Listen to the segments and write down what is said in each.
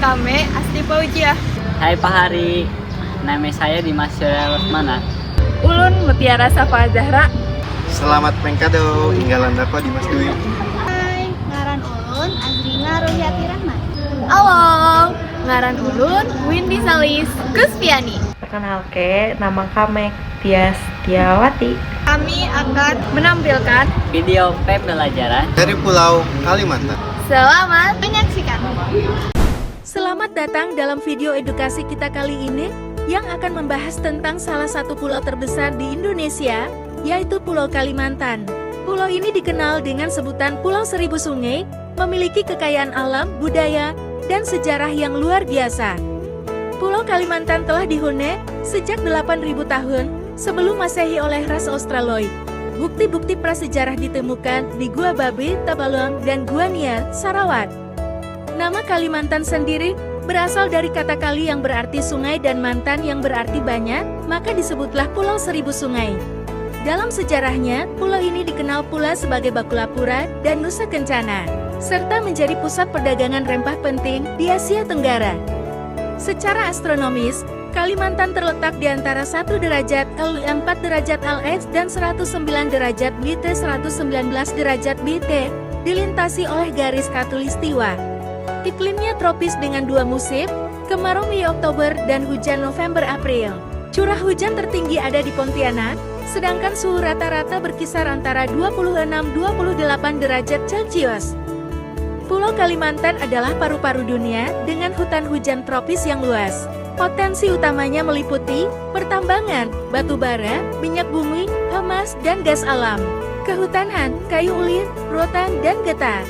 kami Asti Fauzia. Hai Pak Hari, nama saya Dimas Surya Lesmana. Ulun Mutiara Safa Zahra. Selamat Mengkado, inggalan dako Dimas Dwi. Hai, ngaran ulun Azrina Rohyati Rahman. Halo, ngaran ulun Windy Salis Kuspiani. Perkenalke, nama kami Tias Tiawati. Kami akan menampilkan Video pembelajaran Dari Pulau Kalimantan. selamat menyaksikan. Selamat datang dalam video edukasi kita kali ini yang akan membahas tentang salah satu pulau terbesar di Indonesia, yaitu Pulau Kalimantan. Pulau ini dikenal dengan sebutan Pulau Seribu Sungai, memiliki kekayaan alam, budaya, dan sejarah yang luar biasa. Pulau Kalimantan telah dihuni sejak 8.000 tahun sebelum Masehi oleh ras Australoid. Bukti-bukti prasejarah ditemukan di Gua Babe, Tabalong, dan Gua Nia, Sarawak. Nama Kalimantan sendiri berasal dari kata kali yang berarti sungai dan mantan yang berarti banyak, maka disebutlah Pulau Seribu Sungai. Dalam sejarahnya, pulau ini dikenal pula sebagai Bakulapura dan Nusa Kencana, serta menjadi pusat perdagangan rempah penting di Asia Tenggara. Secara astronomis, Kalimantan terletak di antara 1 derajat L 4 derajat LH dan 109 derajat BT 119 derajat BT, dilintasi oleh garis khatulistiwa. Iklimnya tropis dengan 2 musim, kemarau Mei-Oktober dan hujan November-April. Curah hujan tertinggi ada di Pontianak, sedangkan suhu rata-rata berkisar antara 26-28 derajat Celcius. Pulau Kalimantan adalah paru-paru dunia dengan hutan hujan tropis yang luas. Potensi utamanya meliputi pertambangan, batu bara, minyak bumi, emas, dan gas alam, kehutanan, kayu ulin, rotan, dan getah,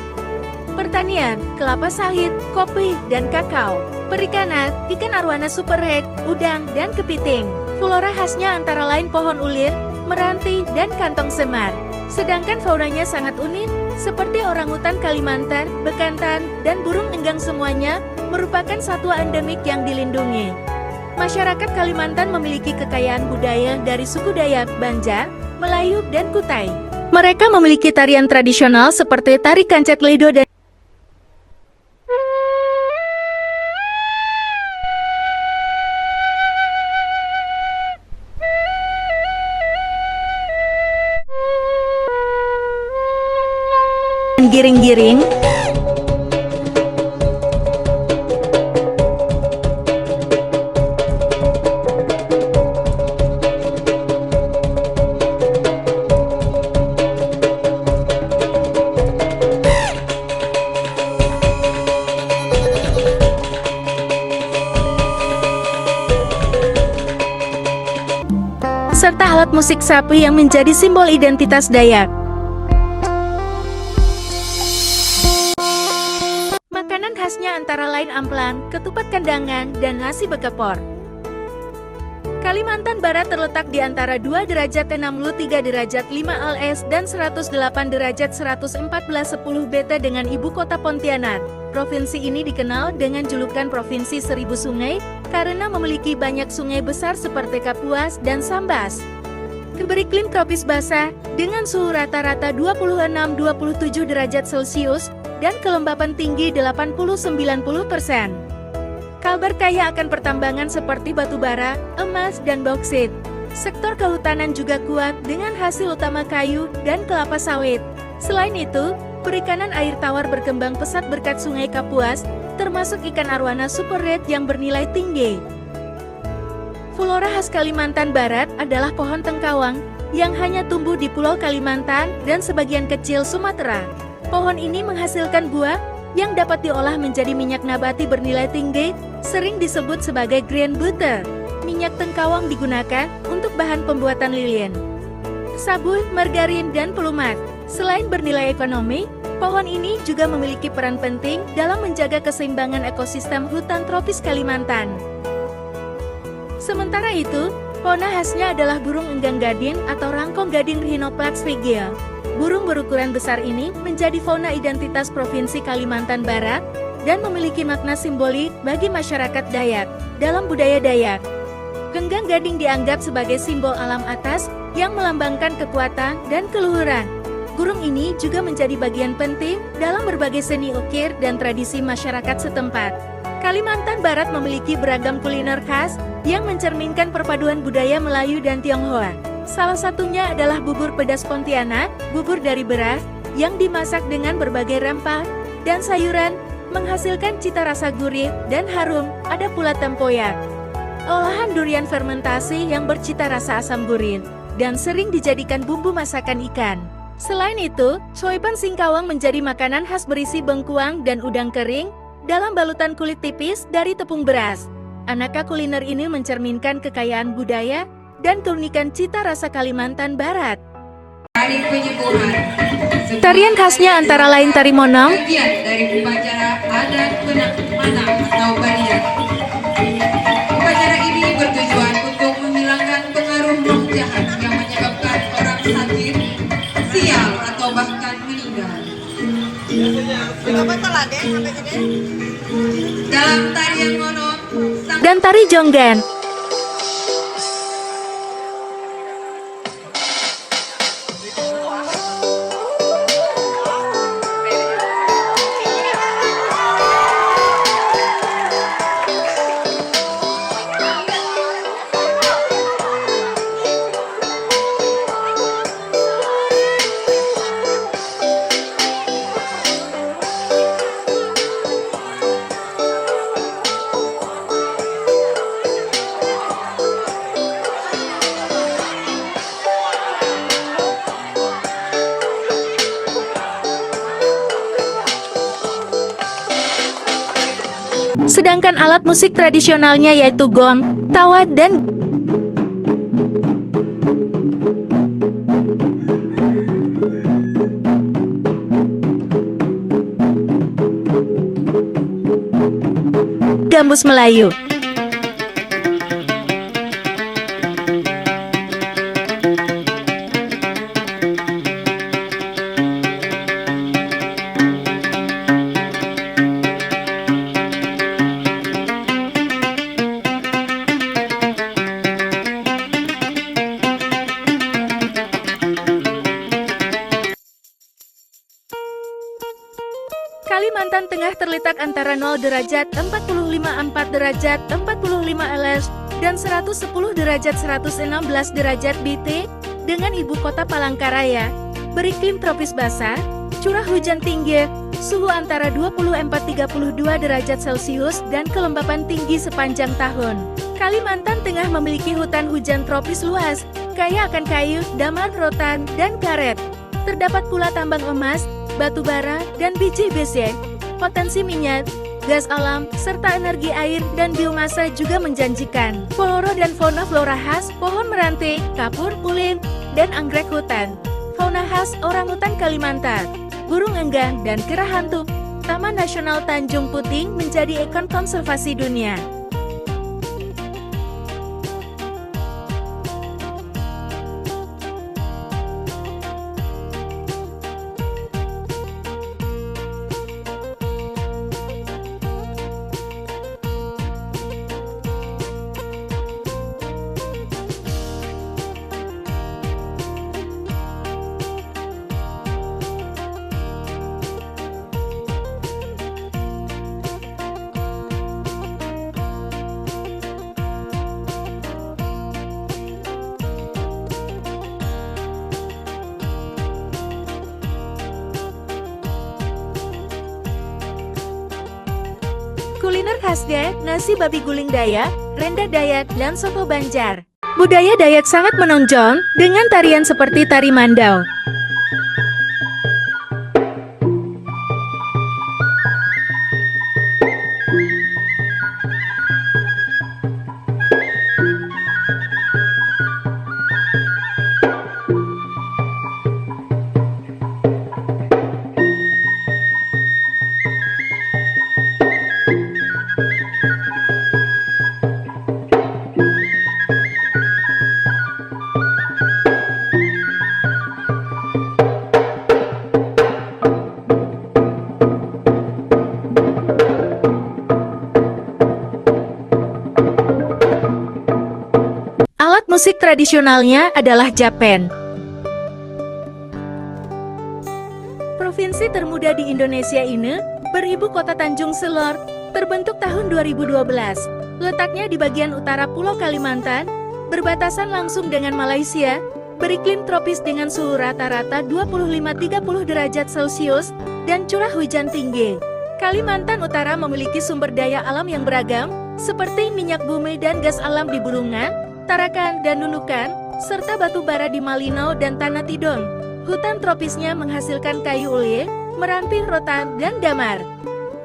pertanian, kelapa sawit, kopi, dan kakao, perikanan, ikan arwana superred, udang, dan kepiting. Flora khasnya antara lain pohon ulir, meranti, dan kantong semar. Sedangkan faunanya sangat unik, seperti orangutan Kalimantan, bekantan, dan burung enggang semuanya merupakan satwa endemik yang dilindungi. Masyarakat Kalimantan memiliki kekayaan budaya dari suku Dayak, Banjar, Melayu, dan Kutai. Mereka memiliki tarian tradisional seperti tari kancet lido dan giring-giring. Serta alat musik sapi yang menjadi simbol identitas Dayak. Makanan khasnya antara lain amplang, ketupat kandangan, dan nasi bekepor. Kalimantan Barat terletak di antara 2 derajat 63 derajat 5 LS dan 108 derajat 114 10 BT dengan ibu kota Pontianak. Provinsi ini dikenal dengan julukan Provinsi Seribu Sungai karena memiliki banyak sungai besar seperti Kapuas dan Sambas. Beriklim tropis basah dengan suhu rata-rata 26-27 derajat Celcius dan kelembapan tinggi 80-90%. Kalbar kaya akan pertambangan seperti batu bara, emas, dan bauksit. Sektor kehutanan juga kuat dengan hasil utama kayu dan kelapa sawit. Selain itu, perikanan air tawar berkembang pesat berkat sungai Kapuas, termasuk ikan arwana superred yang bernilai tinggi. Flora khas Kalimantan Barat adalah pohon tengkawang yang hanya tumbuh di Pulau Kalimantan dan sebagian kecil Sumatera. Pohon ini menghasilkan buah yang dapat diolah menjadi minyak nabati bernilai tinggi, sering disebut sebagai green butter. Minyak tengkawang digunakan untuk bahan pembuatan lilin, sabun, margarin, dan pelumat. Selain bernilai ekonomi, pohon ini juga memiliki peran penting dalam menjaga keseimbangan ekosistem hutan tropis Kalimantan. Sementara itu, fauna khasnya adalah burung enggang gading atau rangkong gading Rhinoplax regia. Burung berukuran besar ini menjadi fauna identitas Provinsi Kalimantan Barat dan memiliki makna simbolik bagi masyarakat Dayak. Dalam budaya Dayak, genggang gading dianggap sebagai simbol alam atas yang melambangkan kekuatan dan keluhuran. Burung ini juga menjadi bagian penting dalam berbagai seni ukir dan tradisi masyarakat setempat. Kalimantan Barat memiliki beragam kuliner khas yang mencerminkan perpaduan budaya Melayu dan Tionghoa. Salah satunya adalah bubur pedas Pontianak, bubur dari beras, yang dimasak dengan berbagai rempah dan sayuran, menghasilkan cita rasa gurih dan harum. Ada pula tempoyak, olahan durian fermentasi yang bercita rasa asam gurih, dan sering dijadikan bumbu masakan ikan. Selain itu, soipan singkawang menjadi makanan khas berisi bengkuang dan udang kering, dalam balutan kulit tipis dari tepung beras. Aneka kuliner ini mencerminkan kekayaan budaya dan keunikan cita rasa Kalimantan Barat. Tarian khasnya antara lain tari monong, bagian dari upacara adat Manang atau Badian. Upacara ini bertujuan untuk menghilangkan pengaruh roh jahat yang menyebabkan orang sakit, sial atau bahkan meninggal. Dalam tarian monong dan tari jonggan. Sedangkan alat musik tradisionalnya yaitu gong, tawa, dan gambus Melayu. Kalimantan Tengah terletak antara 0 derajat 45,4 derajat 45 LS dan 110 derajat 116 derajat BT dengan ibu kota Palangkaraya, beriklim tropis basah, curah hujan tinggi, suhu antara 24-32 derajat Celcius dan kelembapan tinggi sepanjang tahun. Kalimantan Tengah memiliki hutan hujan tropis luas, kaya akan kayu, daman, rotan, dan karet. Terdapat pula tambang emas, batu bara, dan biji besi. Potensi minyak, gas alam, serta energi air dan biomasa juga menjanjikan. Flora dan fauna flora khas, pohon meranti, kapur, ulin, dan anggrek hutan. Fauna khas orangutan Kalimantan, burung enggang, dan kera hantu. Taman Nasional Tanjung Puting menjadi ikon konservasi dunia. Kuliner khasnya, nasi babi guling Dayak, renda Dayak, dan soto Banjar. Budaya Dayak sangat menonjol dengan tarian seperti tari mandau. Alat musik tradisionalnya adalah japen. Provinsi termuda di Indonesia ini beribu kota Tanjung Selor Terbentuk tahun 2012, letaknya di bagian utara Pulau Kalimantan, berbatasan langsung dengan Malaysia, beriklim tropis dengan suhu rata-rata 25-30 derajat Celcius, dan curah hujan tinggi. Kalimantan Utara memiliki sumber daya alam yang beragam, seperti minyak bumi dan gas alam di Bulungan, Tarakan dan Nunukan, serta batu bara di Malinau dan Tanah Tidung. Hutan tropisnya menghasilkan kayu ulin, meranti, rotan, dan damar.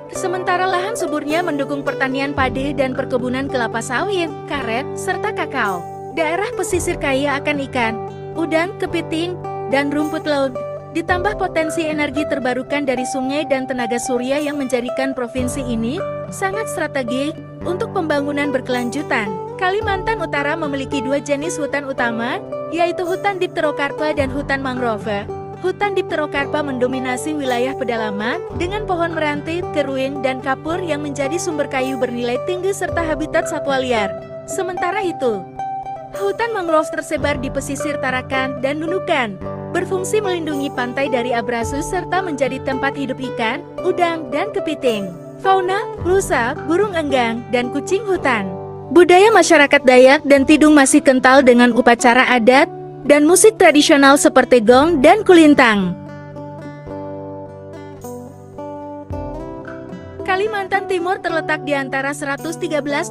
Sementara lahan suburnya mendukung pertanian padi dan perkebunan kelapa sawit, karet, serta kakao. Daerah pesisir kaya akan ikan, udang, kepiting, dan rumput laut. Ditambah potensi energi terbarukan dari sungai dan tenaga surya yang menjadikan provinsi ini sangat strategis untuk pembangunan berkelanjutan. Kalimantan Utara memiliki dua jenis hutan utama, yaitu hutan dipterokarpa dan hutan mangrove. Hutan dipterokarpa mendominasi wilayah pedalaman dengan pohon meranti, keruing, dan kapur yang menjadi sumber kayu bernilai tinggi serta habitat satwa liar. Sementara itu, hutan mangrove tersebar di pesisir Tarakan dan Nunukan, berfungsi melindungi pantai dari abrasi serta menjadi tempat hidup ikan, udang, dan kepiting. Fauna, rusa, burung enggang, dan kucing hutan. Budaya masyarakat Dayak dan Tidung masih kental dengan upacara adat dan musik tradisional seperti gong dan kulintang. Kalimantan Timur terletak di antara 113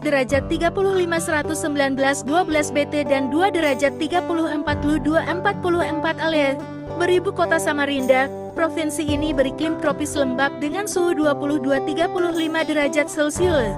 derajat 35 119 12 BT dan 2 derajat 30 42 44 ALE. Beribu kota Samarinda, provinsi ini beriklim tropis lembab dengan suhu 22-35 derajat Celcius.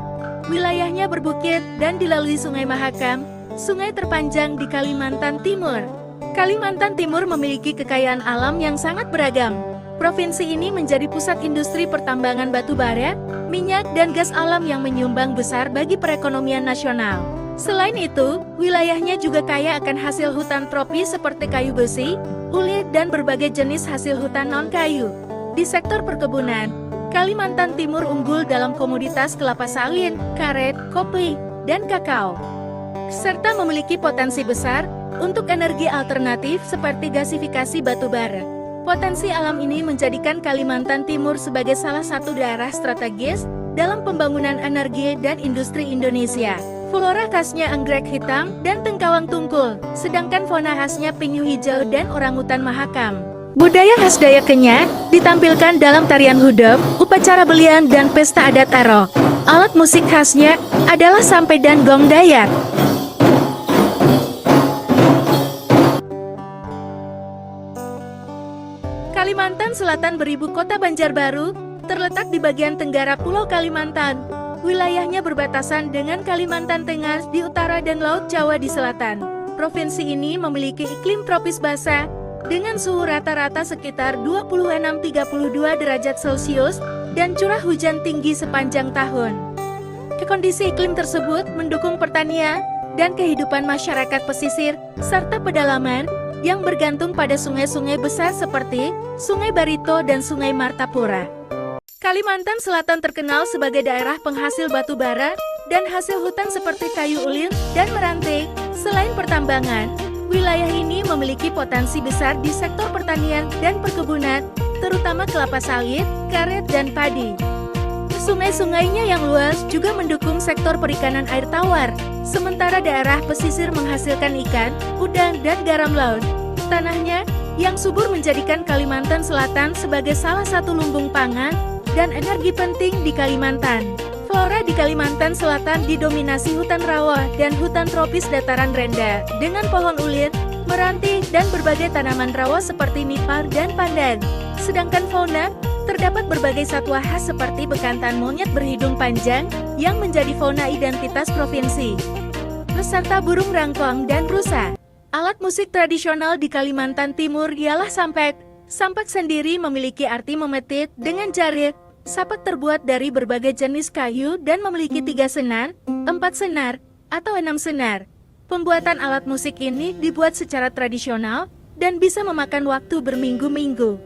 Wilayahnya berbukit dan dilalui Sungai Mahakam, sungai terpanjang di Kalimantan Timur. Kalimantan Timur memiliki kekayaan alam yang sangat beragam. Provinsi ini menjadi pusat industri pertambangan batu bara, minyak, dan gas alam yang menyumbang besar bagi perekonomian nasional. Selain itu, wilayahnya juga kaya akan hasil hutan tropis seperti kayu besi, ulit, dan berbagai jenis hasil hutan non-kayu. Di sektor perkebunan, Kalimantan Timur unggul dalam komoditas kelapa sawit, karet, kopi, dan kakao, serta memiliki potensi besar untuk energi alternatif seperti gasifikasi batu bara. Potensi alam ini menjadikan Kalimantan Timur sebagai salah satu daerah strategis dalam pembangunan energi dan industri Indonesia. Flora khasnya anggrek hitam dan tengkawang tungkul, sedangkan fauna khasnya penyu hijau dan orangutan mahakam. Budaya khas Dayak Kenya ditampilkan dalam tarian hudop, upacara belian, dan pesta adat Arok. Alat musik khasnya adalah sampai dan gong Dayak. Kalimantan Selatan beribu kota Banjarbaru, terletak di bagian tenggara Pulau Kalimantan. Wilayahnya berbatasan dengan Kalimantan Tengah di utara dan Laut Jawa di selatan. Provinsi ini memiliki iklim tropis basah, dengan suhu rata-rata sekitar 26-32 derajat Celcius dan curah hujan tinggi sepanjang tahun. Kondisi iklim tersebut mendukung pertanian dan kehidupan masyarakat pesisir serta pedalaman yang bergantung pada sungai-sungai besar seperti Sungai Barito dan Sungai Martapura. Kalimantan Selatan terkenal sebagai daerah penghasil batu bara dan hasil hutan seperti kayu ulin dan meranti. Selain pertambangan, wilayah ini memiliki potensi besar di sektor pertanian dan perkebunan, terutama kelapa sawit, karet, dan padi. Sungai-sungainya yang luas juga mendukung sektor perikanan air tawar, sementara daerah pesisir menghasilkan ikan, udang, dan garam laut. Tanahnya yang subur menjadikan Kalimantan Selatan sebagai salah satu lumbung pangan dan energi penting di Kalimantan. Flora di Kalimantan Selatan didominasi hutan rawa dan hutan tropis dataran rendah, dengan pohon ulin, meranti, dan berbagai tanaman rawa seperti nipah dan pandan. Sedangkan fauna, terdapat berbagai satwa khas seperti bekantan monyet berhidung panjang yang menjadi fauna identitas provinsi, beserta burung rangkong dan rusa. Alat musik tradisional di Kalimantan Timur ialah sampek. Sampek sendiri memiliki arti memetik dengan jari. Sampek terbuat dari berbagai jenis kayu dan memiliki 3 senar, 4 senar, atau 6 senar. Pembuatan alat musik ini dibuat secara tradisional dan bisa memakan waktu berminggu-minggu.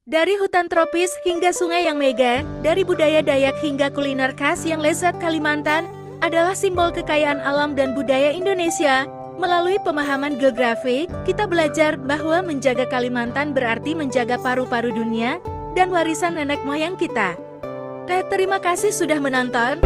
Dari hutan tropis hingga sungai yang megah, dari budaya Dayak hingga kuliner khas yang lezat, Kalimantan adalah simbol kekayaan alam dan budaya Indonesia. Melalui pemahaman geografi, kita belajar bahwa menjaga Kalimantan berarti menjaga paru-paru dunia dan warisan nenek moyang kita. Terima kasih sudah menonton.